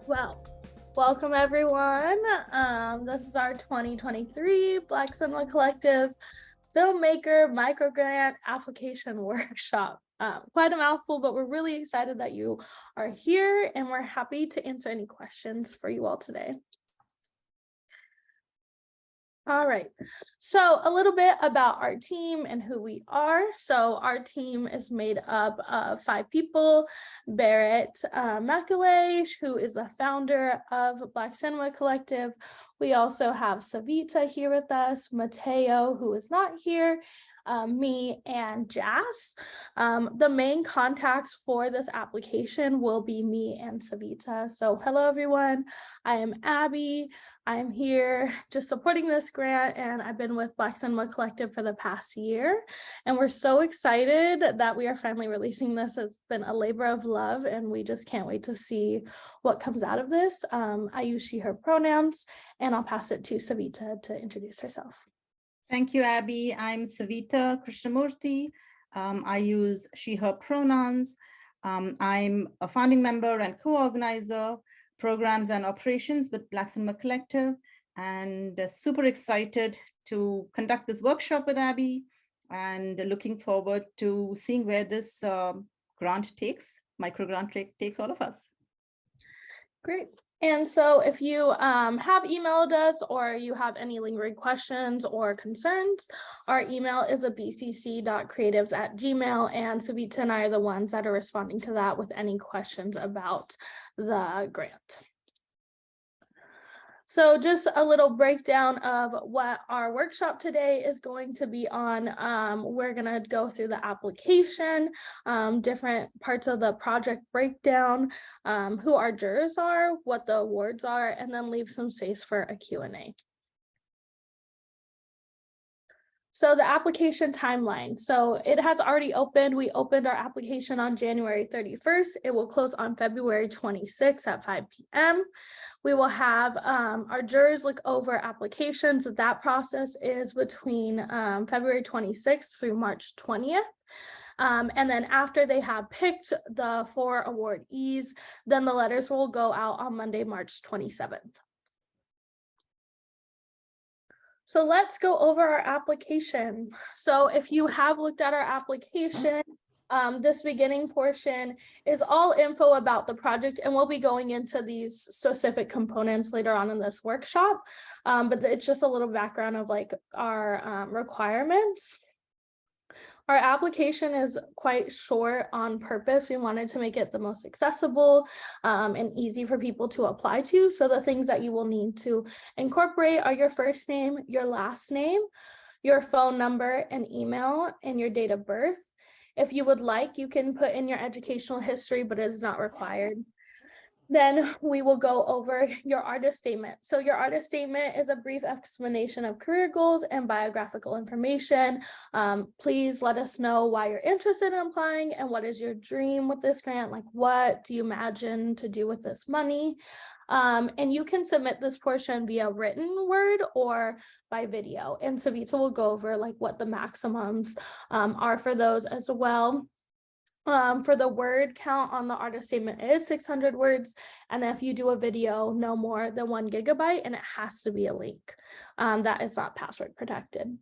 Well, welcome everyone. This is our 2023 Black Cinema Collective Filmmaker Microgrant Application Workshop. Quite a mouthful, but we're really excited that you are here and we're happy to answer any questions for you all today. All right, so a little bit about our team and who we are. So our team is made up of 5 people. Barrett Macaulay, who is the founder of Black Cinema Collective. We also have Savita here with us, Mateo, who is not here, me, and Jazz. The main contacts for this application will be me and Savita. So hello, everyone. I am Abbie. I'm here just supporting this grant, and I've been with Black Cinema Collective for the past year. And we're so excited that we are finally releasing this. It's been a labor of love, and we just can't wait to see what comes out of this. I use she, her pronouns, and I'll pass it to Savita to introduce herself. Thank you, Abbie. I'm Savita Krishnamoorthy. I use she, her pronouns. I'm a founding member and co-organizer, programs and operations with Black Cinema Collective, and super excited to conduct this workshop with Abbie, and looking forward to seeing where this grant takes, microgrant takes all of us. Great. And so if you have emailed us or you have any lingering questions or concerns, our email is bcc.creatives@gmail.com, and Savita and I are the ones that are responding to that with any questions about the grant. So just a little breakdown of what our workshop today is going to be on. We're going to go through the application, different parts of the project breakdown, who our jurors are, what the awards are, and then leave some space for a Q&A. So the application timeline. So it has already opened. We opened our application on January 31st. It will close on February 26th at 5 p.m. We will have our jurors look over applications. That process is between February 26th through March 20th. And then after they have picked the 4 awardees, then the letters will go out on Monday, March 27th. So let's go over our application. So if you have looked at our application, this beginning portion is all info about the project, and we'll be going into these specific components later on in this workshop. But it's just a little background of like our requirements. Our application is quite short on purpose. We wanted to make it the most accessible and easy for people to apply to. So the things that you will need to incorporate are your first name, your last name, your phone number and email, and your date of birth. If you would like, you can put in your educational history, but it is not required. Then we will go over your artist statement. So your artist statement is a brief explanation of career goals and biographical information. Please let us know why you're interested in applying and what is your dream with this grant. Like, what do you imagine to do with this money? And you can submit this portion via written word or by video. And Savita will go over like what the maximums are for those as well. For the word count on the artist statement is 600 words. And then if you do a video, no more than 1 gigabyte, and it has to be a link that is not password protected.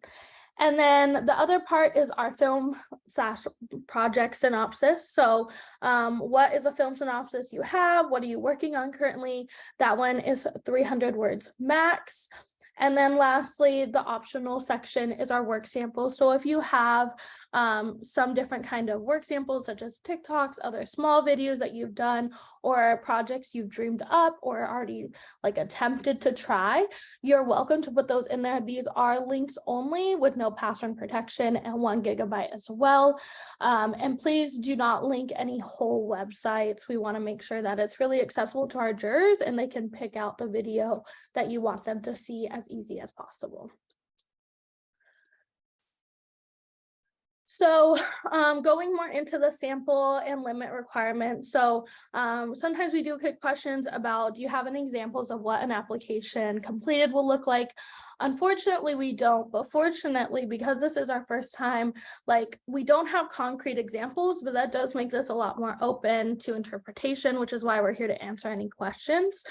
And then the other part is our film/project synopsis. So what is a film synopsis you have? What are you working on currently? That one is 300 words max. And then lastly, the optional section is our work samples. So if you have some different kind of work samples, such as TikToks, other small videos that you've done, or projects you've dreamed up or already like attempted to try, you're welcome to put those in there. These are links only with no password protection and 1 gigabyte as well. And please do not link any whole websites. We want to make sure that it's really accessible to our jurors and they can pick out the video that you want them to see as easy as possible. So going more into the sample and limit requirements. So sometimes we do get questions about, do you have any examples of what an application completed will look like? Unfortunately, we don't, but fortunately, because this is our first time, like we don't have concrete examples, but that does make this a lot more open to interpretation, which is why we're here to answer any questions.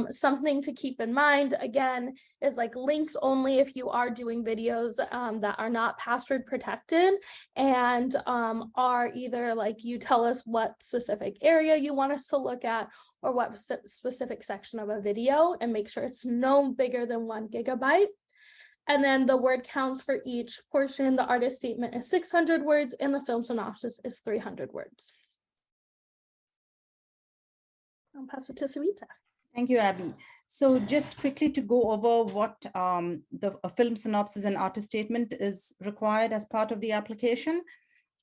Something to keep in mind, again, is like links only if you are doing videos that are not password protected and are either like you tell us what specific area you want us to look at or what specific section of a video, and make sure it's no bigger than 1 gigabyte. And then the word counts for each portion. The artist statement is 600 words and the film synopsis is 300 words. I'll pass it to Savita. Thank you, Abbie. So just quickly to go over what a film synopsis and artist statement is required as part of the application.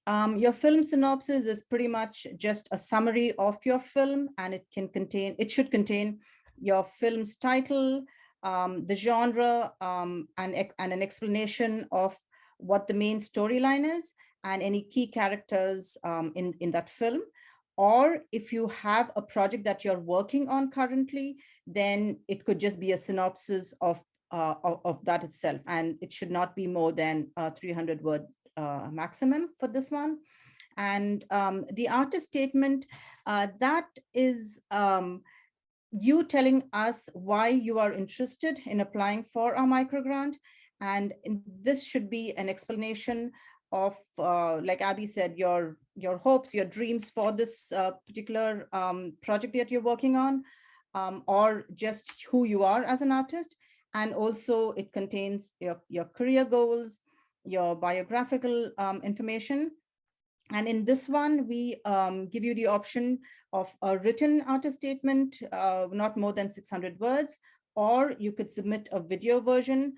Your film synopsis is pretty much just a summary of your film, and it should contain your film's title, the genre, and an explanation of what the main storyline is and any key characters in that film. Or if you have a project that you're working on currently, then it could just be a synopsis of that itself, and it should not be more than 300 word maximum for this one. And the artist statement, that is you telling us why you are interested in applying for our microgrant. And this should be an explanation of, like Abbie said, your hopes, your dreams for this particular project that you're working on, or just who you are as an artist. And also it contains your career goals, your biographical information. And in this one, we give you the option of a written artist statement, not more than 600 words, or you could submit a video version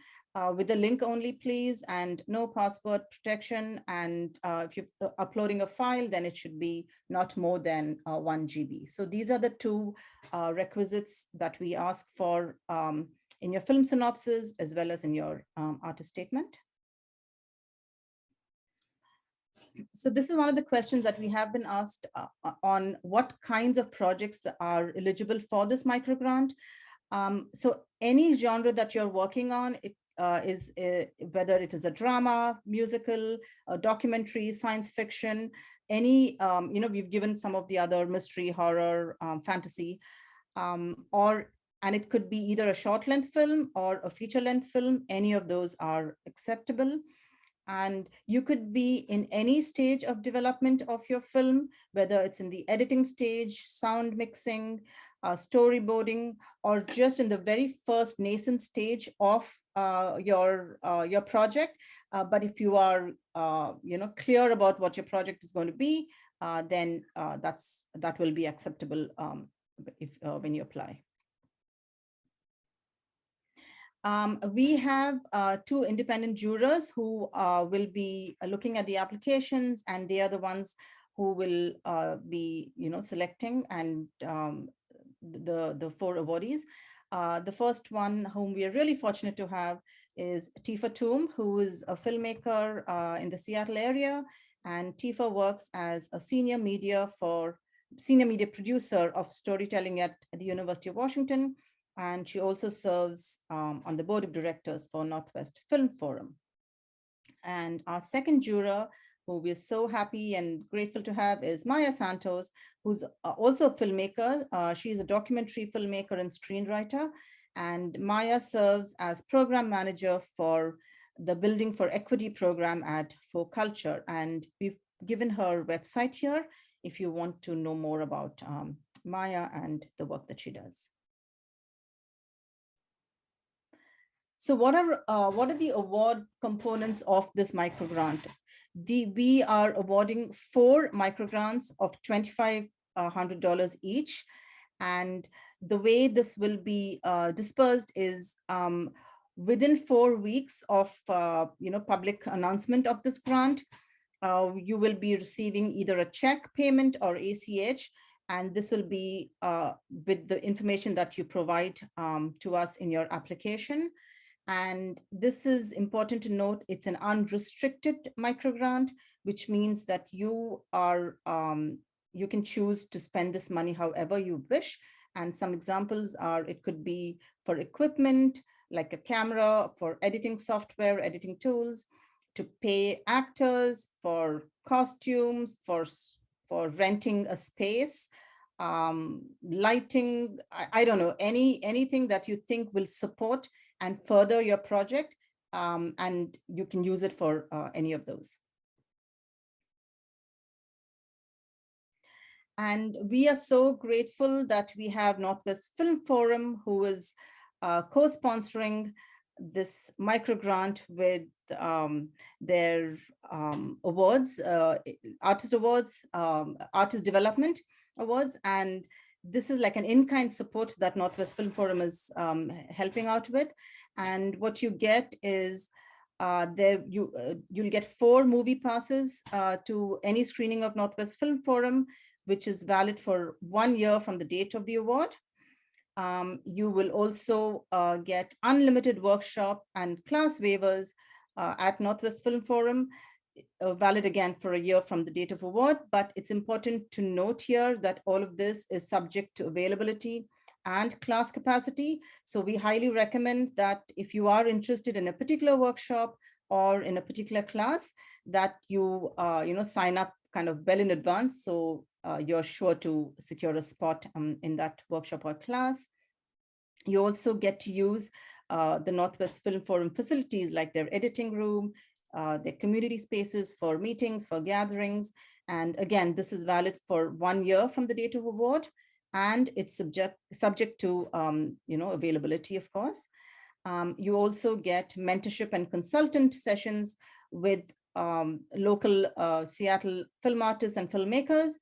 with a link only, please, and no password protection. And if you're uploading a file, then it should be not more than 1 GB. So these are the two requisites that we ask for in your film synopsis, as well as in your artist statement. So this is one of the questions that we have been asked on what kinds of projects that are eligible for this microgrant. So any genre that you're working on, whether it is a drama, musical, a documentary, science fiction, any, we've given some of the other mystery, horror, fantasy, and it could be either a short length film or a feature length film. Any of those are acceptable. And you could be in any stage of development of your film, whether it's in the editing stage, sound mixing, storyboarding, or just in the very first nascent stage of your project. But if you are clear about what your project is going to be, then that will be acceptable when you apply. We have 2 independent jurors who will be looking at the applications, and they are the ones who will be, selecting and the 4 awardees. The first one, whom we are really fortunate to have, is Tifa Toom, who is a filmmaker in the Seattle area, and Tifa works as a senior media producer of storytelling at the University of Washington. And she also serves on the board of directors for Northwest Film Forum. And our second juror, who we're so happy and grateful to have, is Maya Santos, who's also a filmmaker. She's a documentary filmmaker and screenwriter. And Maya serves as program manager for the Building for Equity program at For Culture. And we've given her website here if you want to know more about Maya and the work that she does. So what are the award components of this microgrant? We are awarding 4 microgrants of $2,500 each. And the way this will be dispersed is within 4 weeks of public announcement of this grant, you will be receiving either a check payment or ACH. And this will be with the information that you provide to us in your application. And this is important to note. It's an unrestricted microgrant, which means that you can choose to spend this money however you wish. And some examples are, it could be for equipment, like a camera, for editing software, editing tools, to pay actors, for costumes, for renting a space, lighting, I don't know, anything that you think will support and further your project, and you can use it for any of those. And we are so grateful that we have Northwest Film Forum, who is co-sponsoring this microgrant with their awards, artist awards, artist development awards. And this is like an in-kind support that Northwest Film Forum is helping out with. And what you get is you'll get 4 movie passes to any screening of Northwest Film Forum, which is valid for 1 year from the date of the award. You will also get unlimited workshop and class waivers at Northwest Film Forum, valid again for a year from the date of award. But it's important to note here that all of this is subject to availability and class capacity. So we highly recommend that if you are interested in a particular workshop or in a particular class, that you sign up kind of well in advance, so you're sure to secure a spot in that workshop or class. You also get to use the Northwest Film Forum facilities, like their editing room, their community spaces for meetings, for gatherings. And again, this is valid for 1 year from the date of award, and it's subject to availability, of course. You also get mentorship and consultant sessions with local Seattle film artists and filmmakers,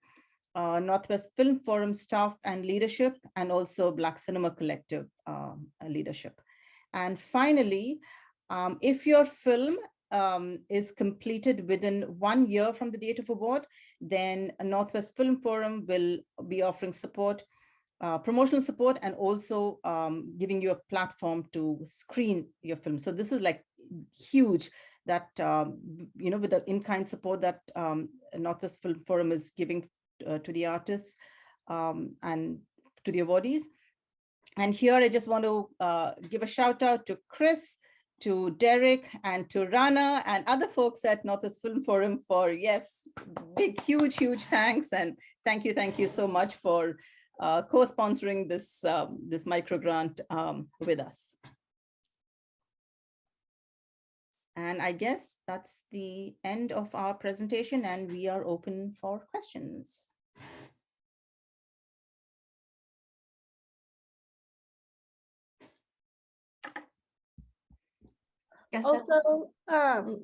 Northwest Film Forum staff and leadership, and also Black Cinema Collective leadership. And finally, if your film is completed within 1 year from the date of award, then Northwest Film Forum will be offering support, promotional support, and also giving you a platform to screen your film. So this is like huge, that with the in-kind support that Northwest Film Forum is giving to the artists and to the awardees. And here I just want to give a shout out to Chris, to Derek, and to Rana and other folks at Northwest Film Forum for, yes, big, huge thanks. And thank you so much for co-sponsoring this microgrant with us. And I guess that's the end of our presentation, and we are open for questions. Yes, Also,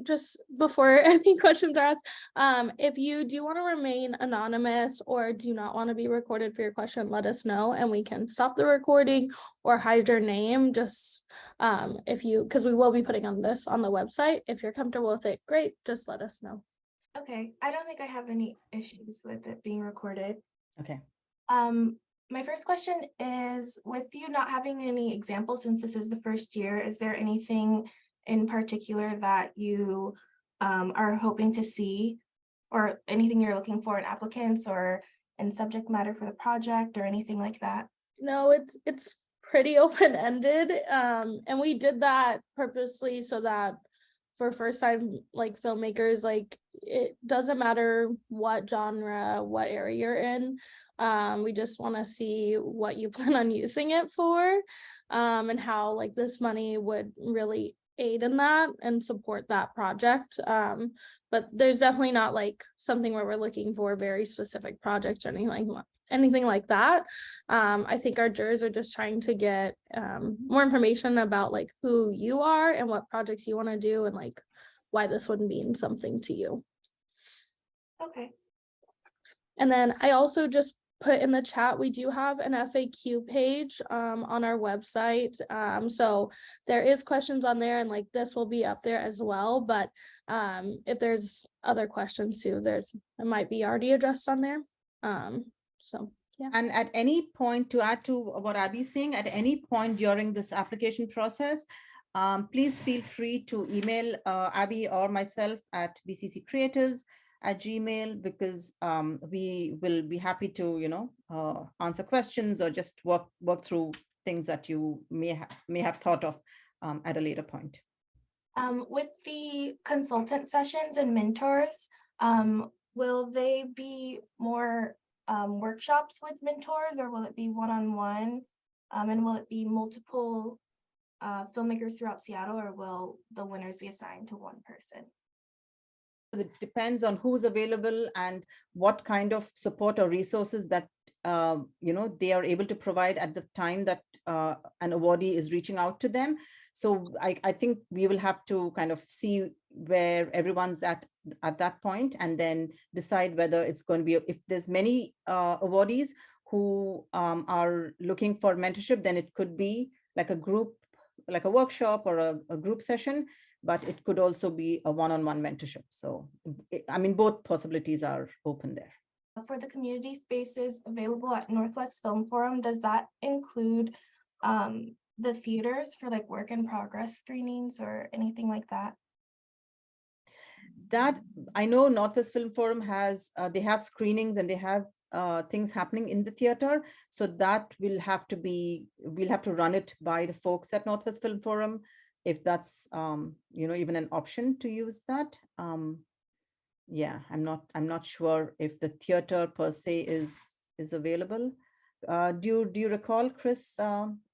just before any questions are asked, if you do want to remain anonymous or do not want to be recorded for your question, let us know and we can stop the recording or hide your name. Just because we will be putting on this on the website. If you're comfortable with it, great, just let us know. okay. I don't think I have any issues with it being recorded. Okay. My first question is, with you not having any examples since this is the first year, is there anything in particular that you are hoping to see, or anything you're looking for in applicants or in subject matter for the project or anything like that? No, it's pretty open-ended, and we did that purposely so that for first-time like filmmakers, like it doesn't matter what genre, what area you're in. We just want to see what you plan on using it for, and how like this money would really aid in that and support that project. But there's definitely not like something where we're looking for very specific projects or anything like that. I think our jurors are just trying to get more information about like who you are and what projects you want to do and like why this would mean something to you. Okay. And then I also just put in the chat, we do have an FAQ page on our website. So there is questions on there, and like this will be up there as well. But if there's other questions too, it might be already addressed on there. So yeah. And at any point, to add to what Abbie's saying, at any point during this application process, please feel free to email Abbie or myself at bcccreatives@gmail, because we will be happy to, answer questions or just work through things that you may have thought of at a later point. With the consultant sessions and mentors, will they be more workshops with mentors, or will it be one-on-one? And will it be multiple filmmakers throughout Seattle, or will the winners be assigned to one person? It depends on who's available and what kind of support or resources that they are able to provide at the time that an awardee is reaching out to them. So I think we will have to kind of see where everyone's at that point, and then decide whether it's going to be, if there's many awardees who are looking for mentorship, then it could be like a group, like a workshop or a group session, but it could also be a one-on-one mentorship. So, I mean, both possibilities are open there. For the community spaces available at Northwest Film Forum, does that include the theaters for like work in progress screenings or anything like that? That I know Northwest Film Forum has, they have screenings and they have things happening in the theater. So that will have to be, we'll have to run it by the folks at Northwest Film Forum, if that's even an option to use that. Yeah, I'm not sure if the theater per se is available. Do you recall Chris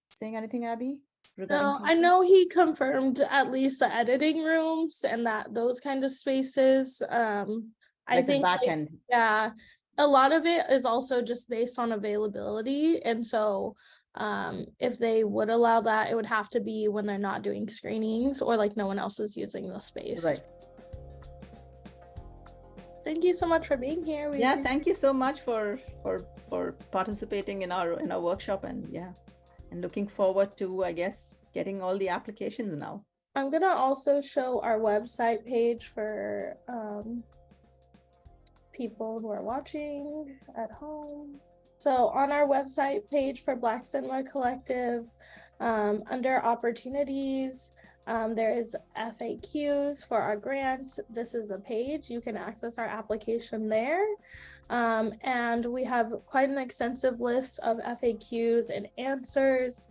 saying anything, Abbie? No, I know he confirmed at least the editing rooms and that those kind of spaces. I Like the think back like, end. yeah, a lot of it is also just based on availability. And so if they would allow that, it would have to be when they're not doing screenings or like no one else is using the space. Right. Thank you so much for being here. Yeah, thank you so much for participating in our workshop, and yeah, and looking forward to, I guess, getting all the applications now. I'm gonna also show our website page for people who are watching at home. So on our website page for Black Cinema Collective, under opportunities, there is FAQs for our grant. This is a page. You can access our application there. And we have quite an extensive list of FAQs and answers.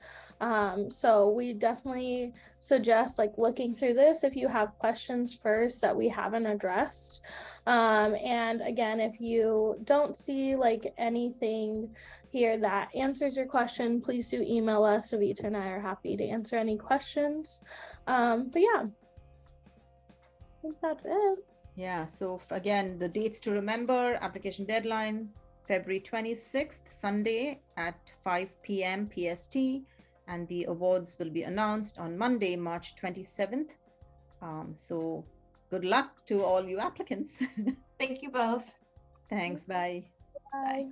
So we definitely suggest like looking through this if you have questions first that we haven't addressed. And again, if you don't see like anything here that answers your question, please do email us. Savita and I are happy to answer any questions. But yeah, I think that's it. Yeah, so again, the dates to remember: application deadline, February 26th, Sunday at 5 p.m. PST, and the awards will be announced on Monday, March 27th. So good luck to all you applicants. Thank you both. Thanks, bye. Bye.